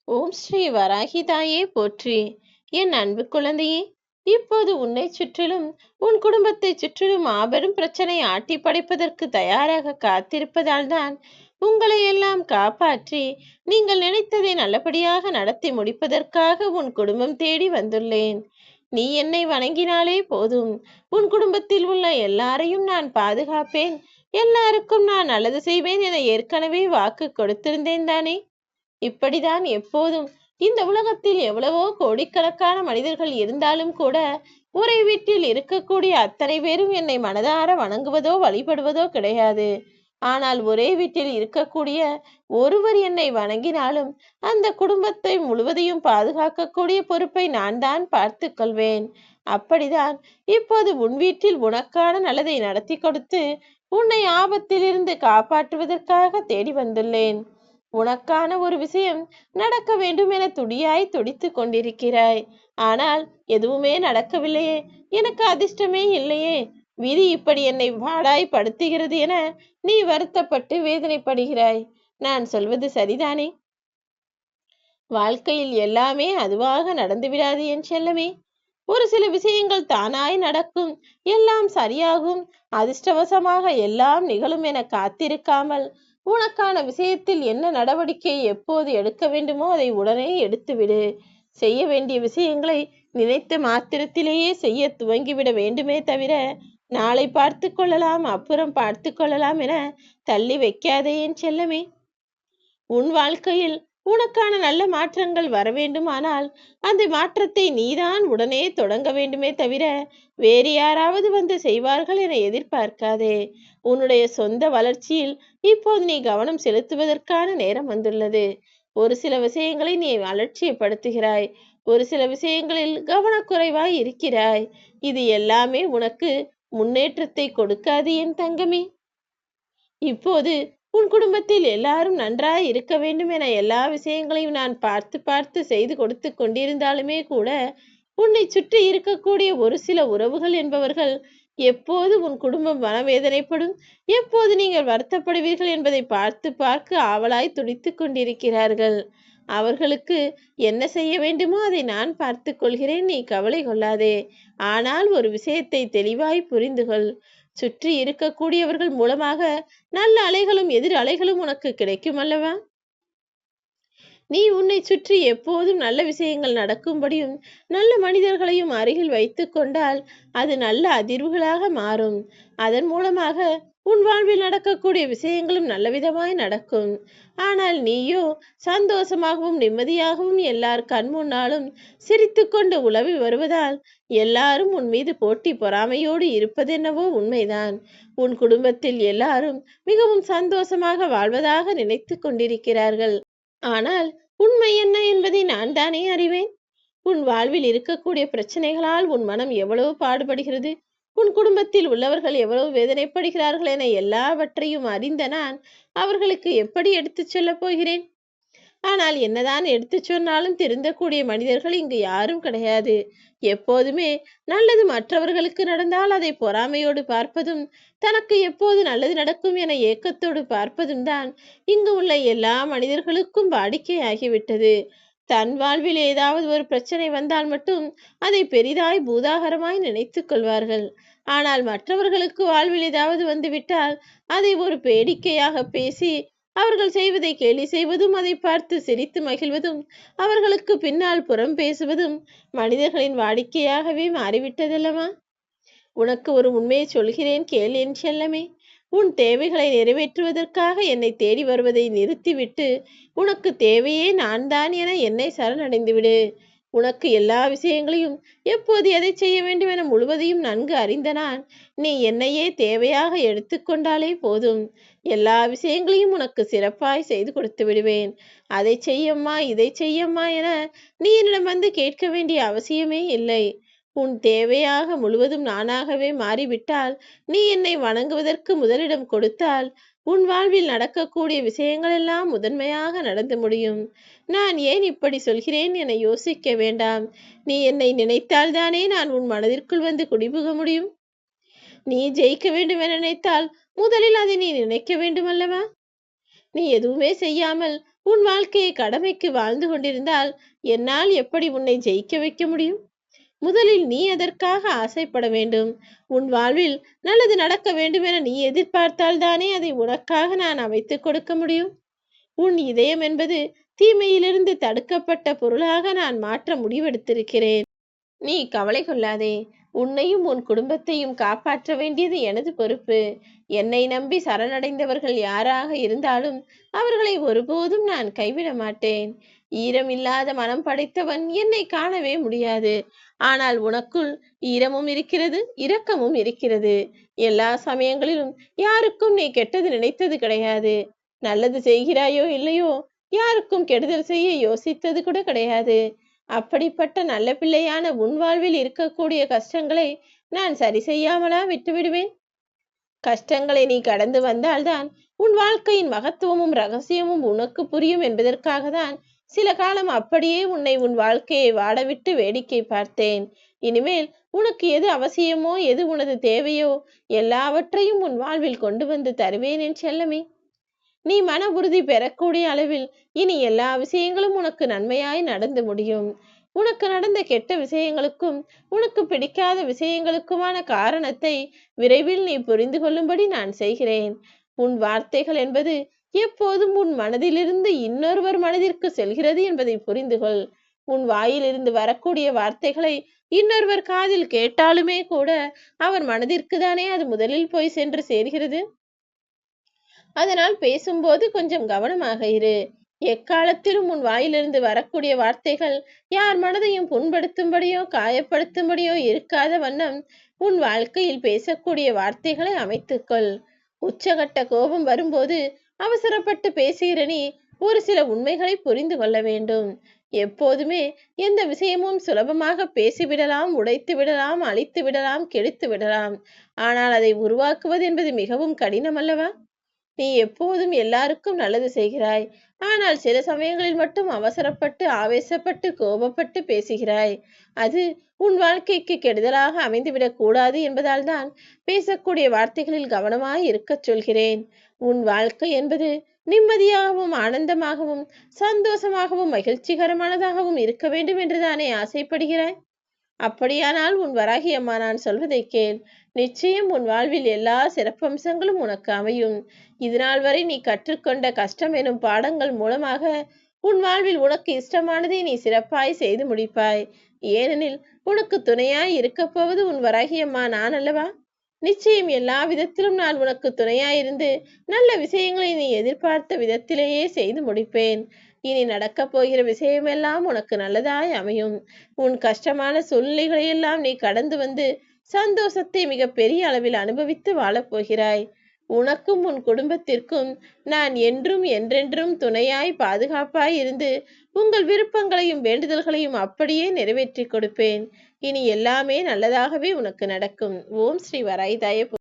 ஓம் ஸ்ரீ வராகி தாயே போற்றி. என் அன்பு குழந்தையே, இப்போது உன்னை சுற்றிலும் உன் குடும்பத்தை சுற்றிலும் மாபெரும் பிரச்சனை ஆட்டி படைப்பதற்கு தயாராக காத்திருப்பதால் தான் உங்களை எல்லாம் காப்பாற்றி நீங்கள் நினைத்ததை நல்லபடியாக நடத்தி முடிப்பதற்காக உன் குடும்பம் தேடி வந்துள்ளேன். நீ என்னை வணங்கினாலே போதும், உன் குடும்பத்தில் உள்ள எல்லாரையும் நான் பாதுகாப்பேன், எல்லாருக்கும் நான் நல்லது செய்வேன் என ஏற்கனவே வாக்கு கொடுத்திருந்தேன் தானே. இப்படிதான் எப்போதும். இந்த உலகத்தில் எவ்வளவோ கோடிக்கணக்கான மனிதர்கள் இருந்தாலும் கூட ஒரே வீட்டில் இருக்கக்கூடிய அத்தனை பேரும் என்னை மனதார வணங்குவதோ வழிபடுவதோ கிடையாது. ஆனால் ஒரே வீட்டில் இருக்கக்கூடிய ஒருவர் என்னை வணங்கினாலும் அந்த குடும்பத்தை முழுவதையும் பாதுகாக்கக்கூடிய பொறுப்பை நான் தான் பார்த்து கொள்வேன். அப்படிதான் இப்போது உன் வீட்டில் உனக்கான நல்லதை நடத்தி கொடுத்து உன்னை ஆபத்திலிருந்து காப்பாற்றுவதற்காக தேடி வந்துள்ளேன். உனக்கான ஒரு விஷயம் நடக்க வேண்டும் என துடியாய் துடித்து கொண்டிருக்கிறாய். ஆனால் எதுவுமே நடக்கவில்லையே, எனக்கு அதிர்ஷ்டமே இல்லையே, விதி இப்படி என்னை பாடாய் படுத்துகிறது என நீ வருத்தப்பட்டு வேதனைப்படுகிறாய். நான் சொல்வது சரிதானே? வாழ்க்கையில் எல்லாமே அதுவாக நடந்து விடாது என் செல்லமே. ஒரு சில விஷயங்கள் தானாய் நடக்கும், எல்லாம் சரியாகும், அதிர்ஷ்டவசமாக எல்லாம் நிகழும் என காத்திருக்காமல் உனக்கான விஷயத்தில் என்ன நடவடிக்கை எப்போது எடுக்க வேண்டுமோ அதை உடனே எடுத்துவிடு. செய்ய வேண்டிய விஷயங்களை நினைத்த மாத்திரத்திலேயே செய்ய துவங்கிவிட வேண்டுமே தவிர நாளை பார்த்து கொள்ளலாம், அப்புறம் பார்த்து கொள்ளலாம் என தள்ளி வைக்காதே என் செல்லமே. உன் வாழ்க்கையில் உனக்கான நல்ல மாற்றங்கள் வர வேண்டுமானால் அந்த மாற்றத்தை நீதான் உடனே தொடங்க வேண்டுமே தவிர வேறு யாராவது வந்து செய்வார்கள் என எதிர்பார்க்காதே. உன்னுடைய சொந்த வளர்ச்சியில் இப்போது நீ கவனம் செலுத்துவதற்கான நேரம் வந்துள்ளது. ஒரு சில விஷயங்களை நீ அலட்சியப்படுத்துகிறாய், ஒரு சில விஷயங்களில் கவனக்குறைவாய் இருக்கிறாய். இது எல்லாமே உனக்கு முன்னேற்றத்தை கொடுக்காது என் தங்கமே. இப்போது உன் குடும்பத்தில் எல்லாரும் நன்றாய் இருக்க வேண்டும் என எல்லா விஷயங்களையும் நான் பார்த்து பார்த்து செய்து கொடுத்து கொண்டிருந்தாலுமே கூட உன்னை சுற்றி இருக்கக்கூடிய ஒரு சில உறவுகள் என்பவர்கள் எப்போது உன் குடும்பம் மனவேதனைப்படும், எப்போது நீங்கள் வருத்தப்படுவீர்கள் என்பதை பார்த்து பார்க்க ஆவலாய் துடித்து கொண்டிருக்கிறார்கள். அவர்களுக்கு என்ன செய்ய வேண்டுமோ அதை நான் பார்த்து கொள்கிறேன், நீ கவலை கொள்ளாதே. ஆனால் ஒரு விஷயத்தை தெளிவாய் புரிந்து கொள். சுற்றி இருக்கக்கூடியவர்கள் மூலமாக நல்ல அலைகளும் எதிர் அலைகளும் உனக்கு கிடைக்கும் அல்லவா? நீ உன்னை சுற்றி எப்போதும் நல்ல விஷயங்கள் நடக்கும்படியும் நல்ல மனிதர்களையும் அருகில் வைத்து கொண்டால் அது நல்ல அதிர்வுகளாக மாறும். அதன் மூலமாக உன் வாழ்வில் நடக்கக்கூடிய விஷயங்களும் நல்ல விதமாய் நடக்கும். ஆனால் நீயோ சந்தோஷமாகவும் நிம்மதியாகவும் எல்லார் கண் முன்னாலும் சிரித்து கொண்டு உலவி வருவதால் எல்லாரும் உன் மீது போட்டி பொறாமையோடு இருப்பதென்னவோ உண்மைதான். உன் குடும்பத்தில் எல்லாரும் மிகவும் சந்தோஷமாக வாழ்வதாக நினைத்து கொண்டிருக்கிறார்கள். ஆனால் உண்மை என்ன என்பதை நான் தானே அறிவேன். உன் வாழ்வில் இருக்கக்கூடிய பிரச்சனைகளால் உன் மனம் எவ்வளவு பாடுபடுகிறது, உன் குடும்பத்தில் உள்ளவர்கள் எவ்வளவு வேதனைப்படுகிறார்கள் என எல்லாவற்றையும் அறிந்த நான் அவர்களுக்கு எப்படி எடுத்துச் சொல்லப் போகிறேன்? ஆனால் என்னதான் எடுத்து சொன்னாலும் திருந்தக்கூடிய மனிதர்கள் இங்கு யாரும் கிடையாது. எப்போதுமே நல்லது மற்றவர்களுக்கு நடந்தால் அதை பொறாமையோடு பார்ப்பதும், தனக்கு எப்போது நல்லது நடக்கும் என ஏக்கத்தோடு பார்ப்பதும் தான் இங்கு உள்ள எல்லா மனிதர்களுக்கும் வாடிக்கையாகிவிட்டது. தன் வாழ்வில் ஏதாவது ஒரு பிரச்சனை வந்தால் மட்டும் அதை பெரிதாய் பூதாகரமாய் நினைத்துக் கொள்வார்கள். ஆனால் மற்றவர்களுக்கு வாழ்வில் ஏதாவது வந்துவிட்டால் அதை ஒரு வேடிக்கையாக பேசி அவர்கள் செய்வதை கேலி செய்வதும், அதை பார்த்து சிரித்து மகிழ்வதும், அவர்களுக்கு பின்னால் புறம் பேசுவதும் மனிதர்களின் வாடிக்கையாகவே மாறிவிட்டதல்லவா? உனக்கு ஒரு உண்மையை சொல்கிறேன், கேள் என் செல்லமே. உன் தேவைகளை நிறைவேற்றுவதற்காக என்னை தேடி வருவதை நிறுத்திவிட்டு உனக்கு தேவையே நான் தான் என என்னை சரணடைந்துவிடு. உனக்கு எல்லா விஷயங்களையும் எப்போது எதை செய்ய வேண்டும் என முழுவதையும் நன்கு அறிந்த நான் நீ என்னையே தேவையாக எடுத்துக்கொண்டாலே போதும். எல்லா விஷயங்களையும் உனக்கு சிறப்பாய் செய்து கொடுத்து விடுவேன். அதை செய்யம்மா, இதை செய்யம்மா என நீ என்னிடம் வந்து கேட்க வேண்டிய அவசியமே இல்லை. உன் தேவையாக முழுவதும் நானாகவே மாறிவிட்டால், நீ என்னை வணங்குவதற்கு முதலிடம் கொடுத்தால் உன் வாழ்வில் நடக்கக்கூடிய விஷயங்கள் எல்லாம் முதன்மையாக நடந்து முடியும். நான் ஏன் இப்படி சொல்கிறேன் என யோசிக்க வேண்டாம். நீ என்னை நினைத்தால்தானே நான் உன் மனதிற்குள் வந்து குடிபுக முடியும். நீ ஜெயிக்க வேண்டும் என நினைத்தால் முதலில் அதை நீ நினைக்க வேண்டும் அல்லவா? நீ எதுவுமே செய்யாமல் உன் வாழ்க்கையை கடமைக்கு வாழ்ந்து கொண்டிருந்தால் என்னால் எப்படி உன்னை ஜெயிக்க வைக்க முடியும்? முதலில் நீ அதற்காக ஆசைப்பட வேண்டும். உன் வாழ்வில் நல்லது நடக்க வேண்டும் என நீ எதிர்பார்த்தால் தானே அதை உனக்காக நான் அமைத்துக் கொடுக்க முடியும். உன் இதயம் என்பது தீமையிலிருந்து தடுக்கப்பட்ட பொருளாக நான் மாற்ற முடிவெடுத்திருக்கிறேன். நீ கவலை கொள்ளாதே. உன்னையும் உன் குடும்பத்தையும் காப்பாற்ற வேண்டியது எனது பொறுப்பு. என்னை நம்பி சரணடைந்தவர்கள் யாராக இருந்தாலும் அவர்களை ஒருபோதும் நான் கைவிட மாட்டேன். ஈரமில்லாத மனம் படைத்தவன் என்னை காணவே முடியாது. ஆனால் உனக்குள் ஈரமும் இருக்கிறது, இரக்கமும் இருக்கிறது. எல்லா சமயங்களிலும் யாருக்கும் நீ கெட்டது நினைத்தது கிடையாது. நல்லது செய்கிறாயோ இல்லையோ, யாருக்கும் கெடுதல் செய்ய யோசித்தது கூட கிடையாது. அப்படிப்பட்ட நல்ல பிள்ளையான உன் வாழ்வில் இருக்கக்கூடிய கஷ்டங்களை நான் சரி செய்யாமலா விட்டுவிடுவேன்? கஷ்டங்களை நீ கடந்து வந்தால்தான் உன் வாழ்க்கையின் மகத்துவமும் ரகசியமும் உனக்கு புரியும் என்பதற்காக தான் சில காலம் அப்படியே உன்னை உன் வாழ்க்கையை வாடவிட்டு வேடிக்கை பார்த்தேன். இனிமேல் உனக்கு எது அவசியமோ, எது உனது தேவையோ எல்லாவற்றையும் உன் வாழ்வில் கொண்டு வந்து தருவேன் என் செல்லமே. நீ மன உறுதி பெறக்கூடிய அளவில் இனி எல்லா விஷயங்களும் உனக்கு நன்மையாய் நடந்து முடியும். உனக்கு நடந்த கெட்ட விஷயங்களுக்கும் உனக்கு பிடிக்காத விஷயங்களுக்குமான காரணத்தை விரைவில் நீ புரிந்து கொள்ளும்படி நான் செய்கிறேன். உன் வார்த்தைகள் என்பது எப்போதும் உன் மனதிலிருந்து இன்னொருவர் மனதிற்கு செல்கிறது என்பதை புரிந்து கொள். உன் வாயிலிருந்து வரக்கூடிய வார்த்தைகளை இன்னொருவர் காதில் கேட்டாலுமே கூட அவர் மனதிற்கு தானே அது முதலில் போய் சென்று சேர்கிறது. அதனால் பேசும்போது கொஞ்சம் கவனமாக இரு. எக்காலத்திலும் உன் வாயிலிருந்து வரக்கூடிய வார்த்தைகள் யார் மனதையும் புண்படுத்தும்படியோ காயப்படுத்தும்படியோ இருக்காத வண்ணம் உன் வாழ்க்கையில் பேசக்கூடிய வார்த்தைகளை அமைத்துக்கொள். உச்சகட்ட கோபம் வரும்போது அவசரப்பட்டு பேசுகிற நீ ஒரு சில உண்மைகளை புரிந்து கொள்ள வேண்டும். எப்போதுமே எந்த விஷயமும் சுலபமாக பேசிவிடலாம், உடைத்து விடலாம், அழித்து விடலாம், கெடுத்து விடலாம். ஆனால் அதை உருவாக்குவது என்பது மிகவும் கடினம் அல்லவா? நீ எப்போதும் எல்லாருக்கும் நல்லது செய்கிறாய். ஆனால் சில சமயங்களில் மட்டும் அவசரப்பட்டு, ஆவேசப்பட்டு, கோபப்பட்டு பேசுகிறாய். அது உன் வாழ்க்கைக்கு கெடுதலாக அமைந்துவிடக் கூடாது என்பதால் தான் பேசக்கூடிய வார்த்தைகளில் கவனமாய் இருக்கச் சொல்கிறேன். உன் வாழ்க்கை என்பது நிம்மதியாகவும், ஆனந்தமாகவும், சந்தோஷமாகவும், மகிழ்ச்சிகரமானதாகவும் இருக்க வேண்டும் என்றுதானே ஆசைப்படுகிறாய்? அப்படியானால் உன் வராகி அம்மா நான் சொல்வதை கேள். நிச்சயம் உன் வாழ்வில் எல்லா சிறப்பம்சங்களும் உனக்கு அமையும். இதுநாள் வரை நீ கற்றுக்கொண்ட கஷ்டம் எனும் பாடங்கள் மூலமாக உன் வாழ்வில் உனக்கு இஷ்டமானதை நீ சிறப்பாய் செய்து முடிப்பாய். ஏனெனில் உனக்கு துணையாய் இருக்கப் போவது உன் வராகி அம்மா நான் அல்லவா? நிச்சயம் எல்லா விதத்திலும் நான் உனக்கு துணையாயிருந்து நல்ல விஷயங்களை நீ எதிர்பார்த்த விதத்திலேயே செய்து முடிப்பேன். இனி நடக்கப் போகிற விஷயமெல்லாம் உனக்கு நல்லதாய் அமையும். உன் கஷ்டமான சூழ்நிலைகளையெல்லாம் நீ கடந்து வந்து சந்தோஷத்தை மிக பெரிய அளவில் அனுபவித்து வாழப்போகிறாய். உனக்கும் உன் குடும்பத்திற்கும் நான் என்றும் என்றென்றும் துணையாய் பாதுகாப்பாய் இருந்து உங்கள் விருப்பங்களையும் வேண்டுதல்களையும் அப்படியே நிறைவேற்றி கொடுப்பேன். இனி எல்லாமே நல்லதாகவே உனக்கு நடக்கும். ஓம் ஸ்ரீ வராய்தாய